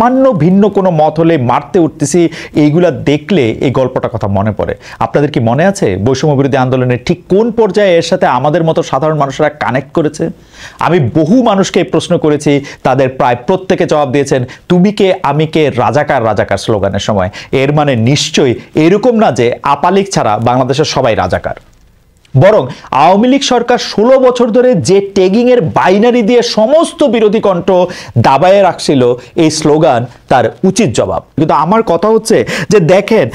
সামান্য ভিন্ন কোনো মত হলে মারতে উঠতেছি, এইগুলা দেখলে এই গল্পটা কথা মনে পড়ে। আপনাদের কি মনে আছে বৈষম্য বিরোধী আন্দোলনের ঠিক কোন পর্যায়ে এর সাথে আমাদের মতো সাধারণ মানুষরা কানেক্ট করেছে? আমি বহু মানুষকে এই প্রশ্ন করেছি, তাদের প্রায় প্রত্যেকে জবাব দিয়েছেন তুমি কে আমি কে রাজাকার রাজাকার স্লোগানের সময়। এর মানে নিশ্চয়ই এরকম না যে আপালিক ছাড়া বাংলাদেশের সবাই রাজাকার, বরং আওয়ামী লীগ সরকার 16 বছর ধরে যে ট্যাগিং এর বাইনারি দিয়ে সমস্ত বিরোধী কণ্ঠ দাবায়ে রাখছিল, এই স্লোগান তার উচিত জবাব। কিন্তু আমার কথা হচ্ছে যে দেখেন,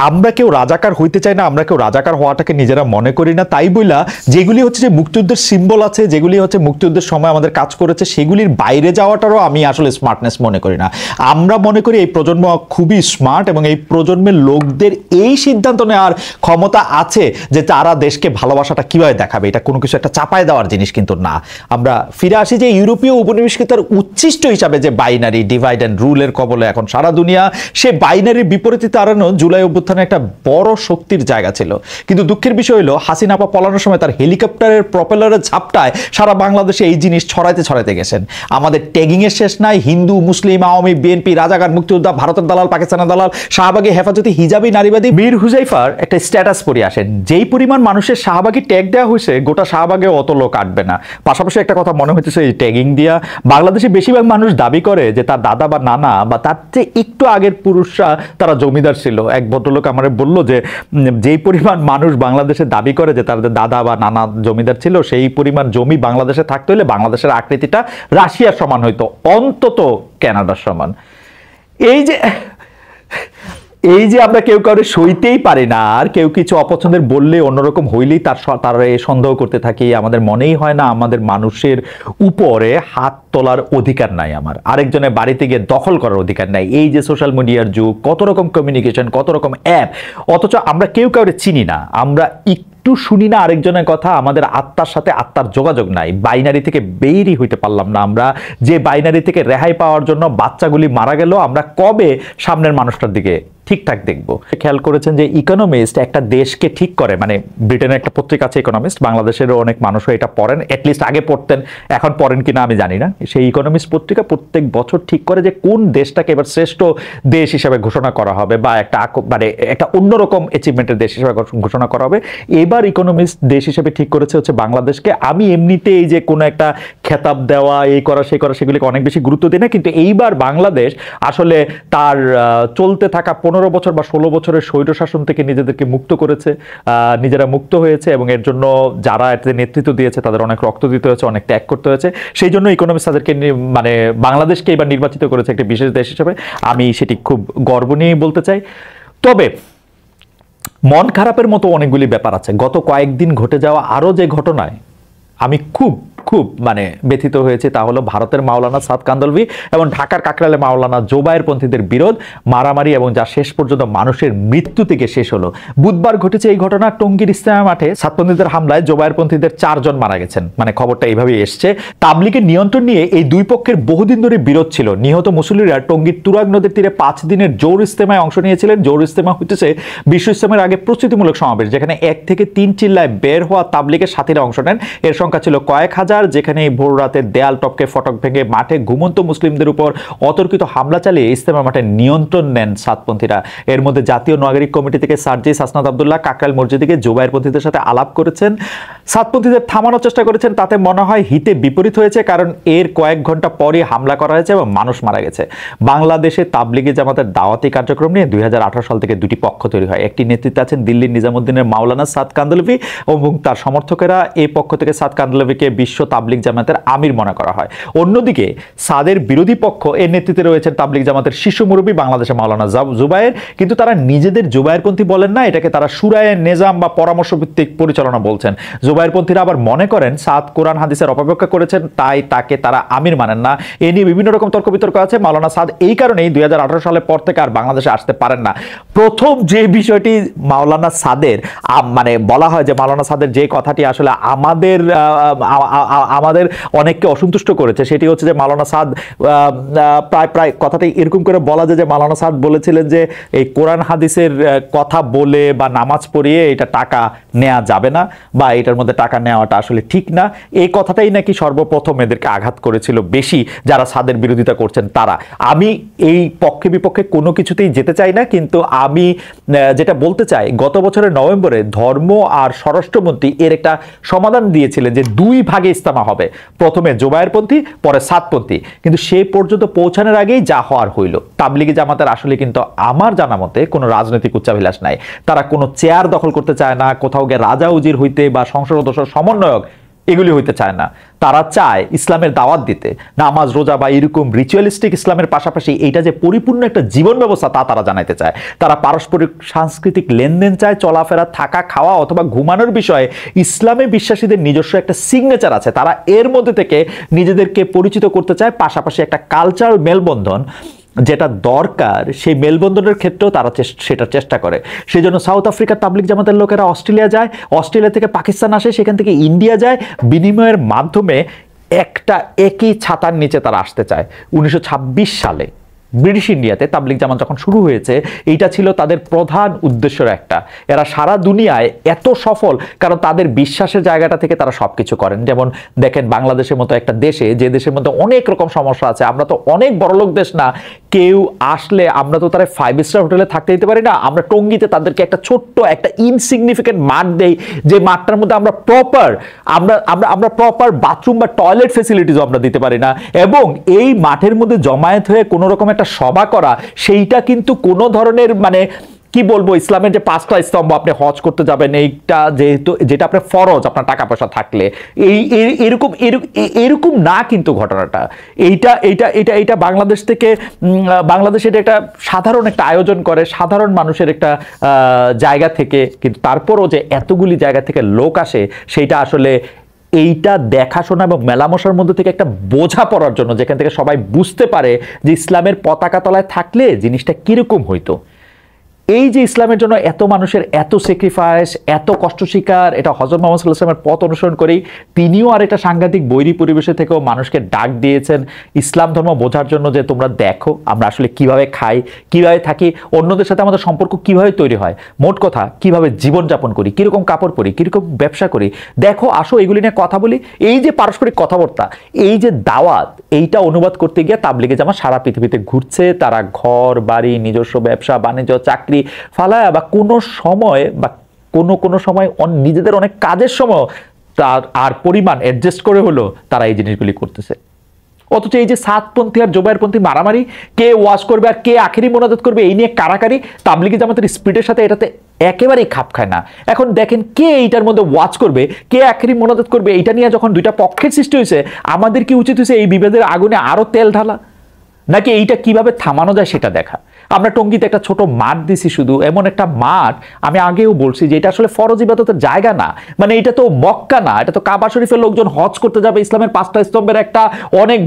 আমরা কেউ রাজাকার হইতে চাই না, আমরা কেউ রাজাকার হওয়াটাকে নিজেরা মনে করি না, তাই বইলা যেগুলি হচ্ছে যে মুক্তিযুদ্ধের সিম্বল আছে, যেগুলি হচ্ছে মুক্তিযুদ্ধের সময় আমাদের কাজ করেছে, সেগুলির বাইরে যাওয়াটারও আমি আসলে স্মার্টনেস মনে করি না। আমরা মনে করি এই প্রজন্ম খুবই স্মার্ট এবং এই প্রজন্মের লোকদের এই সিদ্ধান্ত নেওয়ার ক্ষমতা আছে যে তারা দেশকে ভালোবাসাটা কিভাবে দেখাবে, এটা কোনো কিছু একটা চাপায় দেওয়ার জিনিস কিন্তু না। আমরা ফিরে আসি যে ইউরোপীয় উপনিবেশিকতার উচ্ছিষ্ট হিসাবে যে বাইনারি ডিভাইড অ্যান্ড রুলের কবলে এখন সারা দুনিয়া, সে বাইনারির বিপরীতে তাড়ানো জুলাই অভ্যুত্থানে একটা বড় শক্তির জায়গা ছিল। কিন্তু দুঃখের বিষয় হলো হাসিনা আপা পলানোর সময় তার হেলিকপ্টারের প্রপেলারের ঝাপটায় সারা বাংলাদেশে এই জিনিস ছড়াইতে ছড়াইতে গেছেন। আমাদের ট্যাগিং এর শেষ নাই, হিন্দু মুসলিম আওয়ামী বিএনপি রাজাকার মুক্তিযোদ্ধা ভারতের দালাল পাকিস্তানের দালাল শাহবাগী হেফাজতি হিজাবি নারীবাদী মীর হুজাইফার একটা স্ট্যাটাস পড়ে আসেন, যেই পরিমাণ মানুষের শাহবাগী ট্যাগ দেওয়া হয়েছে গোটা শাহবাগে অত লোক আটবে না। পাশাপাশি একটা কথা মনে হইতেছে এই ট্যাগিং দিয়া বাংলাদেশে বেশিরভাগ মানুষ দাবি করে যে তার দাদা বা নানা বা তার চেয়ে একটু আগের পুরুষরা তারা জমিদার ছিল। এক ভদ্রলোক আমার বলল যে যেই পরিমাণ মানুষ বাংলাদেশে দাবি করে যে তাদের দাদা বা নানা জমিদার ছিল, সেই পরিমাণ জমি বাংলাদেশে থাকতে হলে বাংলাদেশের আকৃতিটা রাশিয়ার সমান হইতো, অন্তত কানাডার সমান। এই যে আমরা কেউ কাউরে সইতেই পারি না, আর কেউ কিছু অপছন্দের বললে অন্যরকম হইলেই তারা সন্দেহ করতে থাকি। আমাদের মনেই হয় না আমাদের মানুষের উপরে হাত তোলার অধিকার নাই, আমার আরেকজনের বাড়িতে গিয়ে দখল করার অধিকার নাই। এই যে সোশ্যাল মিডিয়ার যুগ, কত রকম কমিউনিকেশন, কত রকম অ্যাপ, অথচ আমরা কেউ কাউরে চিনি না, আমরা একটু শুনি না আরেকজনের কথা, আমাদের আত্মার সাথে আত্মার যোগাযোগ নাই। বাইনারি থেকে বেরই হইতে পারলাম না আমরা, যে বাইনারি থেকে রেহাই পাওয়ার জন্য বাচ্চাগুলি মারা গেল, আমরা কবে সামনের মানুষটার দিকে ঠিকঠাক দেখবো? খেয়াল করেছেন যে ইকোনমিস্ট একটা দেশকে ঠিক করে, মানে ব্রিটেনের একটা পত্রিকা আছে ইকোনমিস্ট, বাংলাদেশেরও অনেক মানুষও এটা পড়েন, অ্যাটলিস্ট আগে পড়তেন, এখন পড়েন কিনা আমি জানি না। সেই ইকোনমিস্ট পত্রিকা প্রত্যেক বছর ঠিক করে যে কোন দেশটাকে এবার শ্রেষ্ঠ দেশ হিসেবে ঘোষণা করা হবে বা একটা অন্যরকম অ্যাচিভমেন্টের দেশ হিসেবে ঘোষণা করা হবে। এবার ইকোনমিস্ট দেশ হিসেবে ঠিক করেছে হচ্ছে বাংলাদেশকে। আমি এমনিতে এই যে কোনো একটা খেতাব দেওয়া, এই করা সেই করা, সেগুলিকে অনেক বেশি গুরুত্ব দিই না, কিন্তু এইবার বাংলাদেশ আসলে তার চলতে থাকা 15 বছর বা 16 বছরের স্বৈরশাসন থেকে নিজেদেরকে মুক্ত করেছে, নিজেরা মুক্ত হয়েছে, এবং এর জন্য যারা এতে নেতৃত্ব দিয়েছে তাদের অনেক রক্ত দিতে হয়েছে, অনেক ত্যাগ করতে হয়েছে। সেই জন্য ইকোনমিস্ট তাদেরকে মানে বাংলাদেশকে এবার নির্বাচিত করেছে একটি বিশেষ দেশ হিসেবে। আমি সেটি খুব গর্ব নিয়ে বলতে চাই। তবে মন খারাপের মতো অনেকগুলি ব্যাপার আছে। গত কয়েকদিন ঘটে যাওয়া আরো যে ঘটনায় আমি খুব মানে ব্যথিত হয়েছে, তা হলো ভারতের মাওলানা সাদ কান্দলভি এবং ঢাকার কাকরাইলে মাওলানা জোবায়েরপন্থীদের বিরোধ, মারামারি, এবং যা শেষ পর্যন্ত মানুষের মৃত্যু থেকে শেষ হলো। বুধবার ঘটেছে এই ঘটনা। টঙ্গীর ইস্তেমা মাঠে সাতপন্থীদের হামলায় জোবায়েরপন্থীদের 4 জন মারা গেছেন, মানে খবরটা এইভাবেই এসছে। তাবলিগের নিয়ন্ত্রণ নিয়ে এই দুই পক্ষের বহুদিন ধরে বিরোধ ছিল। নিহত মুসল্লিরা টঙ্গীর তুরাগ নদীর তীরে 5 দিনের জোর ইস্তেমায় অংশ নিয়েছিলেন। জোর ইস্তেমা হচ্ছে বিশ্ব ইস্তেমার আগে প্রস্তুতিমূলক সমাবেশ, যেখানে 1 থেকে 3 চিল্লায় বের হওয়া তাবলিগের সাথীরা অংশ নেন। এর সংখ্যা ছিল কয়েক হাজার, যেখানে ভোর রাতে দেয়াল টপকে ফটক ভেঙে মাঠে ঘুমন্ত মুসলিমদের উপর অতর্কিত হামলা চালিয়ে ইস্তেমা মাঠে নিয়ন্ত্রণ নেন সাতপন্থীরা। এর মধ্যে জাতীয় নাগরিক কমিটি থেকে সার্জিস হাসনাত আব্দুল্লাহ কাকরাইল মসজিদে গিয়ে জোবায়েরপন্থীদের সাথে আলাপ করেছেন, সাতপন্থীদের থামানোর চেষ্টা করেছেন। তাতে মনে হয় হিতে বিপরীত হয়েছে, কারণ এর কয়েক ঘন্টা পরই হামলা করা হয়েছে এবং মানুষ মারা গেছে। বাংলাদেশে তাবলিগি জামাতের দাওয়াতি কার্যক্রম নিয়ে 2018 সাল থেকে দুটি পক্ষ তৈরি হয়। একটি নেতৃত্বে আছেন দিল্লির নিজামুদ্দিনের মাওলানা সাদ কান্দলভি, এবং তার সমর্থকেরা এই পক্ষ থেকে সাদ কান্দলভিকে বিশ্ব তাবলিগ জামাতের আমির মনে করা হয়। অন্যদিকে সাদের বিরোধী পক্ষ, এর নেতৃত্বে রয়েছেন তাবলিগ জামাতের শীর্ষ মুরব্বী বাংলাদেশে মাওলানা জুবায়ের, কিন্তু তারা নিজেদের জুবায়েরপন্থী বলেন না, এটাকে তারা শুরায়ে নিজাম বা পরামর্শ ভিত্তিক পরিচালনা বলছেন। জুবায়েরপন্থীরা আবার মনে করেন সাদ কোরআন হাদিসের অপব্যাখ্যা করেছেন, তাই তাকে তারা আমির মানেন না। এ নিয়ে বিভিন্ন রকম তর্ক বিতর্ক আছে। মাওলানা সাদ এই কারণেই 2018 সালের পর থেকে আর বাংলাদেশে আসতে পারেন না। প্রথম যে বিষয়টি মাওলানা সাদের মানে বলা হয় যে মাওলানা সাদের যে কথাটি আসলে আমাদের অনেককে অসন্তুষ্ট করেছে, সেটি হচ্ছে যে মাওলানা সাদ প্রায় কথাটি এরকম করে বলা যায় যে মাওলানা সাদ বলেছিলেন যে এই কোরআন হাদিসের কথা বলে বা নামাজ পড়িয়ে এটা টাকা নেওয়া যাবে না বা এটার মধ্যে টাকা নেওয়াটা আসলে ঠিক না, এই কথাটাই নাকি সর্বপ্রথম এদেরকে আঘাত করেছিল বেশি যারা সাদের বিরোধিতা করছেন তারা। আমি এই পক্ষে বিপক্ষে কোনো কিছুতেই যেতে চাই না, কিন্তু আমি যেটা বলতে চাই, গত বছরের নভেম্বরে ধর্ম আর স্বরাষ্ট্রমন্ত্রী এর একটা সমাধান দিয়েছিলেন যে 2 ভাগে ইস্তেমা হবে, প্রথমে জোবায়েরপন্থী পরে সাতপন্থী, কিন্তু সেই পর্যন্ত পৌঁছানোর আগেই যা হওয়ার হইল। তাবলিগি জামাতের আসলে কিন্তু আমার জানা মতে কোনো রাজনৈতিক উচ্চাভিলাষ নাই, তারা কোনো চেয়ার দখল করতে চায় না, কোথাও গিয়ে রাজা উজির হইতে বা সংসদ সদস্য সমন্বয়ক এগুলি হইতে চায় না। তারা চায় ইসলামের দাওয়াত দিতে, নামাজ রোজা বা এরকম রিচুয়ালিস্টিক ইসলামের পাশাপাশি এইটা যে পরিপূর্ণ একটা জীবন ব্যবস্থা তা তারা জানাইতে চায়। তারা পারস্পরিক সাংস্কৃতিক লেনদেন চায়, চলাফেরা, থাকা, খাওয়া অথবা ঘুমানোর বিষয়ে ইসলামে বিশ্বাসীদের নিজস্ব একটা সিগনেচার আছে, তারা এর মধ্যে থেকে নিজেদেরকে পরিচিত করতে চায়, পাশাপাশি একটা কালচারাল মেলবন্ধন যেটা দরকার সেই মেলবন্ধনের ক্ষেত্রেও তারা সেটার চেষ্টা করে। সেই জন্য সাউথ আফ্রিকার তাবলিগ জামাতের লোকেরা অস্ট্রেলিয়া যায়, অস্ট্রেলিয়া থেকে পাকিস্তান আসে, সেখান থেকে ইন্ডিয়া যায়, বিনিময়ের মাধ্যমে একটা একই ছাতার নিচে তারা আসতে চায়। 1926 সালে ব্রিটিশ ইন্ডিয়াতে তাবলিগ জামাত যখন শুরু হয়েছে, এইটা ছিল তাদের প্রধান উদ্দেশ্যের একটা। এরা সারা দুনিয়ায় এত সফল কারণ তাদের বিশ্বাসের জায়গাটা থেকে তারা সবকিছু করেন। যেমন দেখেন বাংলাদেশের মতো একটা দেশে, যে দেশের মধ্যে অনেক রকম সমস্যা আছে, আমরা তো অনেক বড়লোক দেশ না, কেউ আসলে আমরা তো তারা 5 স্টার হোটেলে থাকতে দিতে পারি না, আমরা টঙ্গীতে তাদেরকে একটা ছোট্ট একটা ইনসিগনিফিকেন্ট মাঠ দেই, যে মাঠটার মধ্যে আমরা প্রপার বাথরুম বা টয়লেট ফেসিলিটিসও আমরা দিতে পারি না, এবং এই মাঠের মধ্যে জমায়েত হয়ে কোনো রকম একটা সভা করা, সেইটা কিন্তু কোনো ধরনের মানে কি বলবো, ইসলামের যে 5টা স্তম্ভ, আপনি হজ করতে যাবেন, এইটা যেহেতু যেটা আপনার ফরজ আপনার টাকা পয়সা থাকলে, এরকম না কিন্তু ঘটনাটা। এইটা বাংলাদেশ থেকে, বাংলাদেশ এটা একটা সাধারণ একটা আয়োজন করে সাধারণ মানুষের একটা জায়গা থেকে, কিন্তু তারপরও যে এতগুলি জায়গা থেকে লোক আসে, সেইটা আসলে এইটা দেখাশোনা এবং মেলামশার মধ্যে থেকে একটা বোঝা পড়ার জন্য, যেখান থেকে সবাই বুঝতে পারে যে ইসলামের পতাকা তলায় থাকলে জিনিসটা কিরকম হইতো। এই যে ইসলামের জন্য এত মানুষের এত স্যাক্রিফাইস, এত কষ্ট স্বীকার, এটা হযরত মুহাম্মদ সাল্লাল্লাহু আলাইহি ওয়াসাল্লামের পথ অনুসরণ করেই তিনিও আর এটা সাংঘাতিক বৈরী পরিবেশে থেকেও মানুষকে ডাক দিয়েছেন ইসলাম ধর্ম বোঝার জন্য, যে তোমরা দেখো আমরা আসলে কিভাবে খাই, কিভাবে থাকি, অন্যদের সাথে আমাদের সম্পর্ক কিভাবে তৈরি হয়, মোট কথা কিভাবে জীবনযাপন করি, কিরকম কাপড় পরি, কিরকম ব্যবসা করি, দেখো আসো এগুলি নিয়ে কথা বলি। এই যে পারস্পরিক কথাবার্তা, এই যে দাওয়াত, এইটা অনুবাদ করতে গিয়ে তাবলিগে জামাত সারা পৃথিবীতে ঘুরছে। তারা ঘর বাড়ি, নিজস্ব ব্যবসা বাণিজ্য, চাকরি ফালায়া বা কোনো সময় বা কোনো সময় নিজেদের অনেক কাজের সময় তার আর পরিমাণ অ্যাডজাস্ট করে হলো তারা এই জিনিসগুলি করতেছে। অথচ এই যে সাতপন্থী আর জোবায়েরপন্থী মারামারি, কে ওয়াজ করবে আর কে আখেরি মোনাজাত করবে, এই নিয়ে কারাকারি, তাবলিগি জামাতের স্পিডের সাথে এটাতে একেবারেই খাপ খায় না। এখন দেখেন কে এইটার মধ্যে ওয়াজ করবে, কে আখেরি মোনাজাত করবে, এইটা নিয়ে যখন দুইটা পক্ষের সৃষ্টি হয়েছে, আমাদের কি উচিত হয়েছে এই বিভেদের আগুনে আরো তেল ঢালা, নাকি এইটা কিভাবে থামানো যায় সেটা দেখা? আমরা টঙ্গীতে একটা ছোট মাঠ দিছি, শুধু এমন একটা মাঠ, আমি আগেও বলছি যে এটা আসলে ফরজ ইবাদতের জায়গা না, মানে এটা তো মক্কা না, এটা তো কাবা শরীফের লোকজন হজ করতে যাবে, ইসলামের 5টা স্তম্ভের একটা অনেক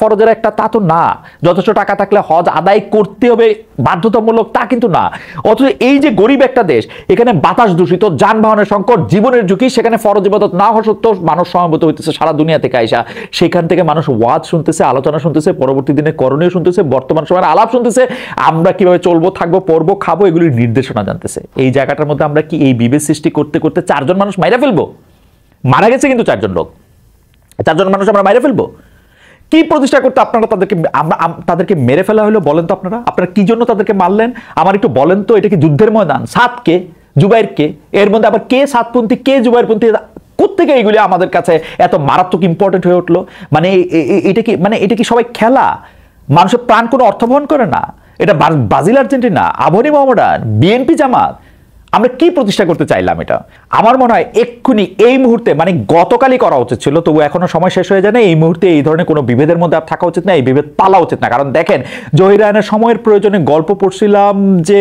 ফরজের একটা, তা তো না। যথেষ্ট টাকা থাকলে হজ আদায় করতে হবে বাধ্যতামূলক, তা কিন্তু না। অথচ এই যে গরিব একটা দেশ, এখানে বাতাস দূষিত, যানবাহনের সংকট, জীবনের ঝুঁকি, সেখানে ফরজ ইবাদত না হওয়া সত্ত্বেও মানুষ সমবেত হইতেছে সারা দুনিয়া থেকে আইসা, সেখান থেকে মানুষ ওয়াজ শুনতেছে, আলোচনা শুনতেছে, পরবর্তী দিনে করণীয় শুনতেছে, বর্তমান সময়ের আলাপ শুনতেছে, আমরা কিভাবে চলবো, থাকবো, পড়বো, খাবো, এগুলির নির্দেশনা জানতেছে। এই জায়গাটার মধ্যে আমরা কি এই বিভেদ সৃষ্টি করতে করতে 4 জন মানুষ মাইরা ফেলবো? মারা গেছে কিন্তু 4 জন লোক, 4 জন মানুষ আমরা মাইরা ফেলবো? কি প্রতিষ্ঠা করতে আপনারা তাদেরকে মেরে ফেলা হলো বলেন তো? আপনারা কি জন্য তাদেরকে মারলেন আমার একটু বলেন তো? এটা কি যুদ্ধের ময়দান? সাতকে, জুবাইরকে, এর মধ্যে আবার কে সাতপন্থী কে জুবাইরপন্থী, কোত্থেকে এইগুলি আমাদের কাছে এত মারাত্মক ইম্পর্টেন্ট হয়ে উঠলো? মানে এটা কি সবাই খেলা? মানুষের প্রাণ কোনো অর্থ বহন করে না? এটা Brazil, Argentina, Abahani, Mohammedan, BNP, Jamaat, আমরা কি প্রতিষ্ঠা করতে চাইলাম? এটা আমার মনে হয় এক্ষুনি এই মুহূর্তে, মানে গতকালই করা উচিত ছিল, তবু এখনো সময় শেষ হয়ে যায় না। এই মুহূর্তে এই ধরনের কোনো বিভেদের মধ্যে আর থাকা উচিত না, এই বিভেদ পালা উচিত না। কারণ দেখেন, জহির রায়হানের সময়ের প্রয়োজনে গল্প পড়ছিলাম যে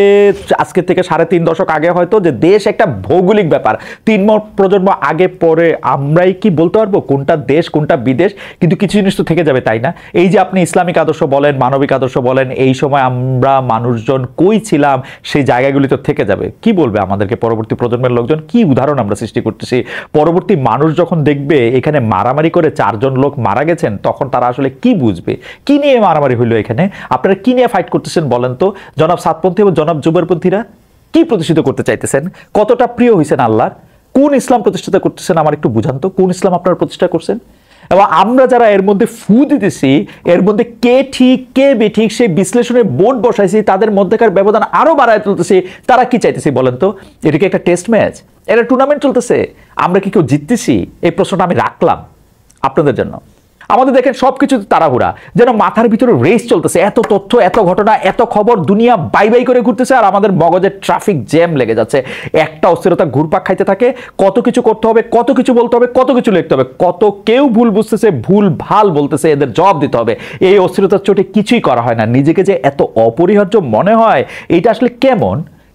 আজকে থেকে 3.5 দশক আগে হয়তো, যে দেশ একটা ভৌগোলিক ব্যাপার, 3 প্রজন্ম আগে পরে আমরাই কি বলতে পারবো কোনটা দেশ কোনটা বিদেশ? কিন্তু কিছু জিনিস তো থেকে যাবে, তাই না? এই যে আপনি ইসলামিক আদর্শ বলেন, মানবিক আদর্শ বলেন, এই সময় আমরা মানুষজন কই ছিলাম, সেই জায়গাগুলি তো থেকে যাবে। কি বলবে আমাদেরকে পরবর্তী প্রজন্মের লোকজন? কি উদাহরণ আমরা সৃষ্টি করতেছি? পরবর্তী মানুষ যখন দেখবে এখানে মারামারি করে 4 জন লোক মারা গেছেন, তখন তারা আসলে কি বুঝবে? কি নিয়ে মারামারি হইলো এখানে? আপনারা কি নিয়ে ফাইট করতেছেন বলেন তো? জনাব সাতপন্থী এবং জনাব জুবাইরপন্থীরা কি প্রতিষ্ঠিত করতে চাইতেছেন? কতটা প্রিয় হয়েছেন আল্লাহর? কোন ইসলাম প্রতিষ্ঠা করতেছেন আমার একটু বুঝান তো, কোন ইসলাম আপনারা প্রতিষ্ঠা করছেন? এবং আমরা যারা এর মধ্যে ফু দিতেছি, এর মধ্যে কে ঠিক কে বেঠিক সেই বিশ্লেষণের বোর্ড বসাইছি, তাদের মধ্যেকার ব্যবধান আরো বাড়ায় তুলতেছি, তারা কি চাইতেছি বলেন তো? এটা কি একটা টেস্ট ম্যাচ? এটা টুর্নামেন্ট চলতেছে? আমরা কি কেউ জিততেছি? এই প্রশ্নটা আমি রাখলাম আপনাদের জন্য। আমাদের দেখেন সবকিছু তাড়াহুড়া, যেন মাথার ভিতরে রেস চলতেছে, এত তথ্য, এত ঘটনা, এত খবর, দুনিয়া বাই বাই করে ঘুরতেছে, আর আমাদের মগজে ট্রাফিক জ্যাম লেগে যাচ্ছে, একটা অস্থিরতা ঘুরপাক খাইতে থাকে। কত কিছু করতে হবে, কত কিছু বলতে হবে, কত কিছু লিখতে হবে, কত কেউ ভুল বুঝতেছে, ভুল ভাল বলতেছে, এদের জবাব দিতে হবে। এই অস্থিরতার চোটে কিছুই করা হয় না। নিজেকে যে এত অপরিহার্য মনে হয়, এটা আসলে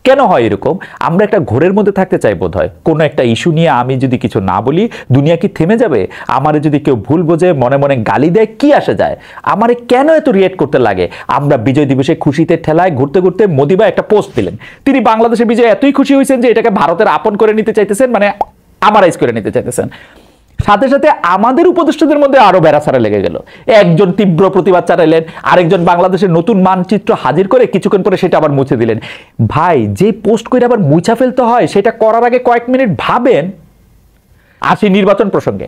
কেন হয় এরকম? আমরা একটা ঘোরের মধ্যে থাকতে চাই বোধ হয়। কোনো একটা ইস্যু নিয়ে আমি যদি কিছু না বলি, দুনিয়া কি থেমে যাবে? আমারে যদি কেউ ভুল বোঝে, মনে মনে গালি দেয়, কি আসে যায়? আমারে কেন এত রিয়েক্ট করতে লাগে? আমরা বিজয় দিবসে খুশিতে ঠেলায় ঘুরতে ঘুরতে মোদি ভাই একটা পোস্ট দিলেন, তিনি বাংলাদেশের বিজয় এতই খুশি হয়েছেন যে এটাকে ভারতের আপন করে নিতে চাইতেছেন, মানে আমারাইজ করে নিতে চাইতেছেন। সাথে সাথে আমাদের উপদেষ্টাদের মধ্যে আরো বেড়াছাড়া লেগে গেল। একজন তীব্র প্রতিবাদ চালাইলেন, আরেকজন বাংলাদেশের নতুন মানচিত্র হাজির করে কিছুক্ষণ পরে সেটা আবার মুছে দিলেন। ভাই, যে পোস্ট করে আবার মুছা ফেলতে হয়, সেটা করার আগে কয়েক মিনিট ভাবেন। আসি নির্বাচন প্রসঙ্গে।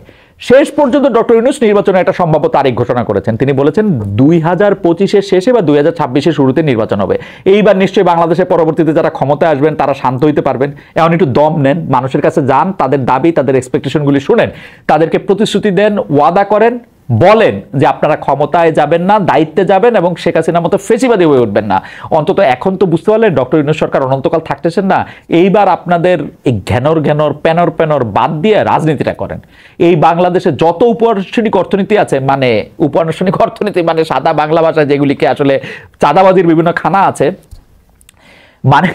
শেষ পর্যন্ত ডক্টর ইউনূস নির্বাচনের একটা সম্ভাব্য তারিখ ঘোষণা করেছেন। তিনি বলেছেন 2025-এর শেষে বা 2026-এর শুরুতে নির্বাচন হবে। এইবার নিশ্চয়ই বাংলাদেশের পরবর্তীতে যারা ক্ষমতায় আসবেন তারা শান্ত হইতে পারবেন। এখন একটু দম নেন, মানুষের কাছে যান, তাদের দাবি, তাদের এক্সপেকটেশনগুলি শুনেন, তাদেরকে প্রতিশ্রুতি দেন, ওয়াদা করেন, বলেন যে আপনারা ক্ষমতায় যাবেন না, দায়িত্বে যাবেন এবং শেখ হাসিনার মতো ফেসিবাদী হয়ে উঠবেন না। অন্তত এখন তো বুঝতে পারলেন ডক্টর ইউনূস সরকার অনন্তকাল থাকতেছেন না। এইবার আপনাদের এই ঘ্যানর প্যানর বাদ দিয়ে রাজনীতিটা করেন। এই বাংলাদেশে যত উপানুষ্ঠানিক অর্থনীতি আছে, মানে উপানুষ্ঠানিক অর্থনীতি মানে সাদা বাংলা ভাষায় যেগুলিকে আসলে চাঁদাবাজির বিভিন্ন খানা আছে, মানে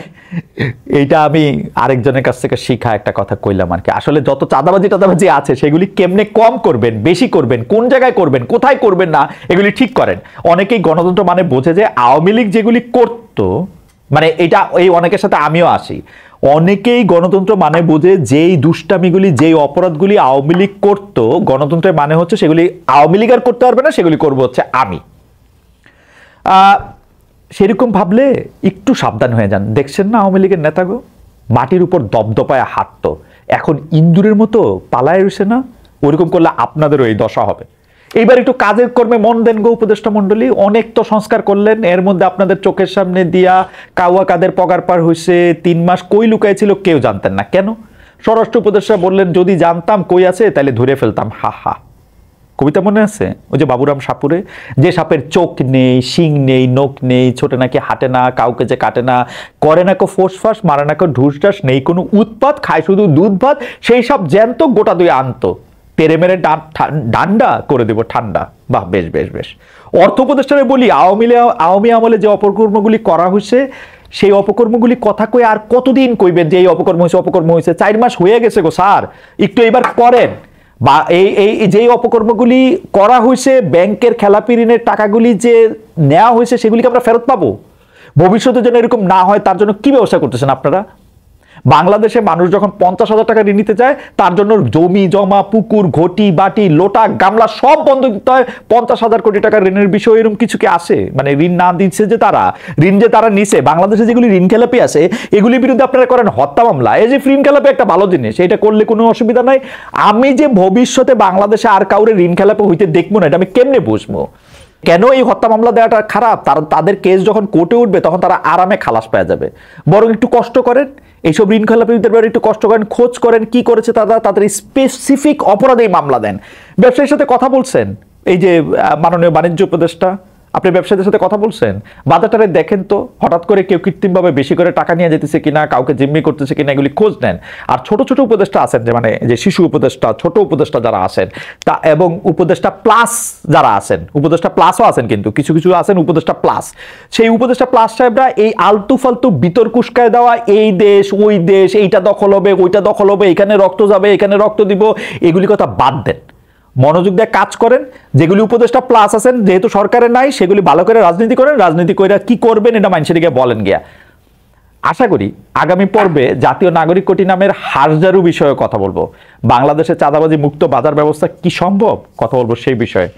এইটা আমি আরেকজনের কাছ থেকে শিখা একটা কথা কইলাম আর কি। আসলে যত চাঁদাবাজি আছে সেগুলি কেমনে কম করবেন, বেশি করবেন, কোন জায়গায় করবেন, কোথায় করবেন না, এগুলি ঠিক করেন। অনেকেই গণতন্ত্র মানে বোঝে যে আওয়ামী লীগ যেগুলি করতো, মানে এটা এই অনেকের সাথে আমিও আসি, অনেকেই গণতন্ত্র মানে বোঝে যেই দুষ্টামিগুলি, যেই অপরাধগুলি আওয়ামী লীগ করতো, গণতন্ত্রের মানে হচ্ছে সেগুলি আওয়ামী লীগ আর করতে পারবে না, সেগুলি করবো হচ্ছে আমি। সেরকম ভাবলে একটু সাবধান হয়ে যান। দেখছেন না আওয়ামী লীগের নেতাগো মাটির উপর দপদপায় হাঁটতো, এখন ইন্দুরের মতো পালায় রয়েছে না? ওইরকম করলে আপনাদেরও এই দশা হবে। এইবার একটু কাজের কর্মে মন দেন গো উপদেষ্টা মন্ডলী। অনেক তো সংস্কার করলেন, এর মধ্যে আপনাদের চোখের সামনে দিয়া কাউয়া কাদের পগার পার হয়েছে, 3 মাস কই লুকাইছিল কেউ জানতেন না। কেন? স্বরাষ্ট্র উপদেষ্টা বললেন যদি জানতাম কই আছে তাহলে ধরে ফেলতাম। হা হা, কবিতা মনে আছে? ওই যে বাবুরাম সাপুরে, যে সাপের চোখ নেই, শিং নেই, নখ নেই, ছোটে নাকি হাঁটে না, কাউকে যে কাটে না, করে না কো ফোসফাস, মারে না কো ঢুসঢাস, নেই কোনো উৎপাত, খায় শুধু দুধ ভাত, সেই সব জ্যান্ত গোটা দুই আনতো, তেরে মেরে ডান্ডা করে দেব ঠান্ডা। বাহ, বেশ বেশ বেশ। অর্থ উপদেষ্টারে বলি, আওয়ামী আমলে যে অপকর্মগুলি করা হয়েছে, সেই অপকর্মগুলি কথা কই আর কতদিন কইবেন যে এই অপকর্ম হয়েছে? 4 মাস হয়ে গেছে গো স্যার, একটু এবার করেন। বা এই যেই অপকর্মগুলি করা হয়েছে, ব্যাংকের খেলাপি ঋণের টাকাগুলি যে নেওয়া হয়েছে, সেগুলিকে আমরা ফেরত পাবো। ভবিষ্যতে যেন এরকম না হয় তার জন্য কি ব্যবস্থা করতেছেন আপনারা? বাংলাদেশে মানুষ যখন 50,000 টাকা ঋণ নিতে চায়, তার জন্য জমি জমা, পুকুর, ঘটি বাটি, লোটা গামলা সব বন্ধ দিতে হয়। 50,000 কোটি টাকা ঋণের বিষয় এরকম কিছু কি আসে? মানে ঋণ না দিচ্ছে যে তারা, ঋণ যে তারা নিছে, বাংলাদেশে যেগুলি ঋণ খেলাপি আছে এগুলির বিরুদ্ধে আপনারা করেন হত্যা মামলা। এই যে ঋণ খেলাপি একটা ভালো জিনিস, এটা করলে কোনো অসুবিধা নাই। আমি যে ভবিষ্যতে বাংলাদেশে আর কাউরে ঋণ খেলাপি হইতে দেখবো না, এটা আমি কেমনে বুঝবো? কেন এই হত্যা মামলা দেওয়াটা খারাপ? তাদের কেস যখন কোর্টে উঠবে তখন তারা আরামে খালাস পেয়ে যাবে। বরং একটু কষ্ট করেন, এইসব ঋণ খেলাপিদের ব্যাপারে একটু কষ্ট করেন, খোঁজ করেন কি করেছে তারা, তাদের স্পেসিফিক অপরাধেই মামলা দেন। ব্যবসায়ীর সাথে কথা বলছেন, এই যে মাননীয় বাণিজ্য উপদেষ্টা, আপনি ব্যবসায়ীদের সাথে কথা বলছেন, বাজারটারে দেখেন তো হঠাৎ করে কেউ কৃত্রিমভাবে বেশি করে টাকা নিয়ে যেতেছে কিনা, কাউকে জিম্মি করতেছে কিনা, এগুলি খোঁজ নেন। আর ছোট ছোট উপদেষ্টা আছেন, যে মানে যে শিশু উপদেষ্টা, ছোট উপদেষ্টা যারা আছেন তা, এবং উপদেষ্টা প্লাস যারা আছেন, উপদেষ্টা প্লাসও আছেন, কিন্তু কিছু কিছু আছেন উপদেষ্টা প্লাস, সেই উপদেষ্টা প্লাস সাহেবরা এই আলতু ফালতু বিতর্ক উস্কায় দেওয়া, এই দেশ ওই দেশ, এইটা দখল হবে, ওইটা দখল হবে, এখানে রক্ত যাবে, এখানে রক্ত দিব, এগুলি কথা বাদ দেন। মনোযোগ দিয়ে কাজ করেন। যেগুলি উপদেষ্টা প্লাস আছেন, যেহেতু সরকারের নাই, সেগুলি ভালো করে রাজনীতি করেন। রাজনীতি করে কি করবেন এটা মানুষের গিয়ে বলেন গিয়া। আশা করি আগামী পর্বে জাতীয় নাগরিক কোটি নামের হারজারু বিষয়ে কথা বলবো। বাংলাদেশে চাঁদাবাজি মুক্ত বাজার ব্যবস্থা কি সম্ভব কথা বলবো সেই বিষয়ে।